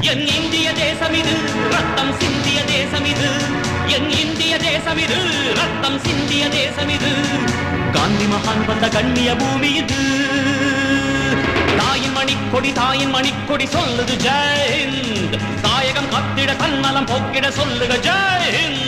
என் இந்திய தேசம் இது ரத்தம் சிந்திய தேசம் இது என் இந்திய தேசம் இது ரத்தம் சிந்திய தேசம் இது காந்தி மகான் வந்த கண்ணிய பூமி இது தாயின் மணிக்கொடி சொல்லுது ஜெய் ஹிந்த் தாயகம் காத்திட தன்னலம் போக்கிட சொல்லுக ஜெய் ஹிந்த்